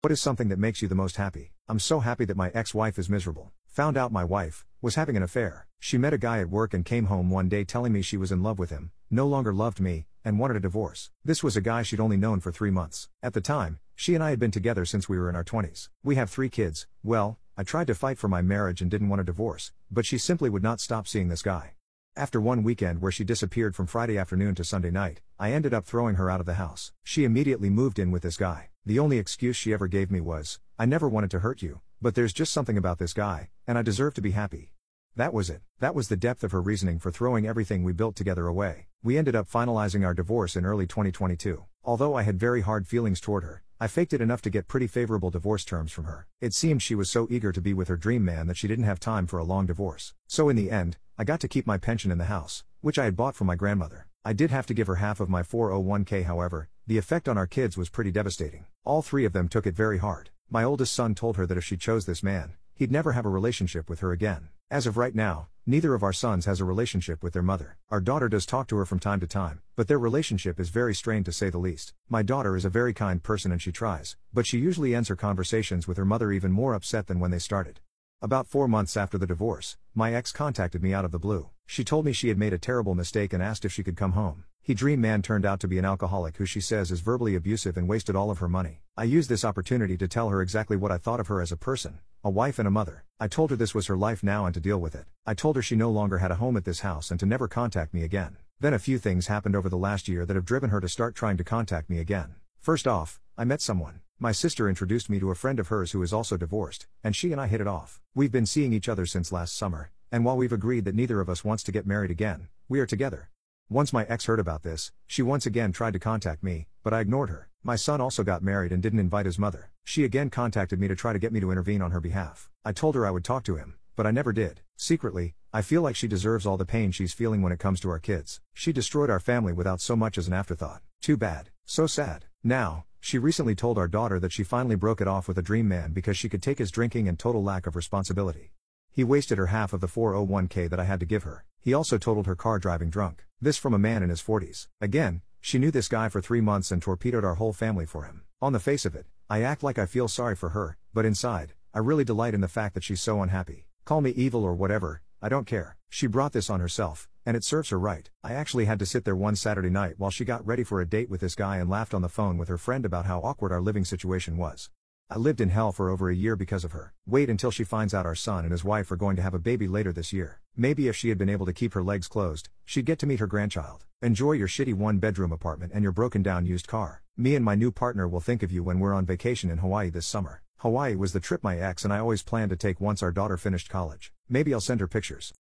What is something that makes you the most happy? I'm so happy that my ex-wife is miserable. Found out my wife was having an affair. She met a guy at work and came home one day telling me she was in love with him, no longer loved me, and wanted a divorce. This was a guy she'd only known for 3 months. At the time, she and I had been together since we were in our 20s. We have 3 kids. Well, I tried to fight for my marriage and didn't want a divorce, but she simply would not stop seeing this guy. After one weekend where she disappeared from Friday afternoon to Sunday night, I ended up throwing her out of the house. She immediately moved in with this guy. The only excuse she ever gave me was, "I never wanted to hurt you, but there's just something about this guy, and I deserve to be happy." That was it. That was the depth of her reasoning for throwing everything we built together away. We ended up finalizing our divorce in early 2022. Although I had very hard feelings toward her, I faked it enough to get pretty favorable divorce terms from her. It seemed she was so eager to be with her dream man that she didn't have time for a long divorce. So in the end, I got to keep my pension in the house, which I had bought from my grandmother. I did have to give her half of my 401k. However, the effect on our kids was pretty devastating. All 3 of them took it very hard. My oldest son told her that if she chose this man, he'd never have a relationship with her again. As of right now, neither of our sons has a relationship with their mother. Our daughter does talk to her from time to time, but their relationship is very strained to say the least. My daughter is a very kind person and she tries, but she usually ends her conversations with her mother even more upset than when they started. About 4 months after the divorce, my ex contacted me out of the blue. She told me she had made a terrible mistake and asked if she could come home. Her dream man turned out to be an alcoholic who she says is verbally abusive and wasted all of her money. I used this opportunity to tell her exactly what I thought of her as a person, a wife and a mother. I told her this was her life now and to deal with it. I told her she no longer had a home at this house and to never contact me again. Then a few things happened over the last year that have driven her to start trying to contact me again. First off, I met someone. My sister introduced me to a friend of hers who is also divorced, and she and I hit it off. We've been seeing each other since last summer, and while we've agreed that neither of us wants to get married again, we are together. Once my ex heard about this, she once again tried to contact me, but I ignored her. My son also got married and didn't invite his mother. She again contacted me to try to get me to intervene on her behalf. I told her I would talk to him, but I never did. Secretly, I feel like she deserves all the pain she's feeling when it comes to our kids. She destroyed our family without so much as an afterthought. Too bad. So sad. Now, she recently told our daughter that she finally broke it off with a dream man because she could take his drinking and total lack of responsibility. He wasted her half of the 401k that I had to give her. He also totaled her car driving drunk. This from a man in his 40s. Again, she knew this guy for 3 months and torpedoed our whole family for him. On the face of it, I act like I feel sorry for her, but inside, I really delight in the fact that she's so unhappy. Call me evil or whatever, I don't care. She brought this on herself, and it serves her right. I actually had to sit there one Saturday night while she got ready for a date with this guy and laughed on the phone with her friend about how awkward our living situation was. I lived in hell for over a year because of her. Wait until she finds out our son and his wife are going to have a baby later this year. Maybe if she had been able to keep her legs closed, she'd get to meet her grandchild. Enjoy your shitty 1-bedroom apartment and your broken down used car. Me and my new partner will think of you when we're on vacation in Hawaii this summer. Hawaii was the trip my ex and I always planned to take once our daughter finished college. Maybe I'll send her pictures.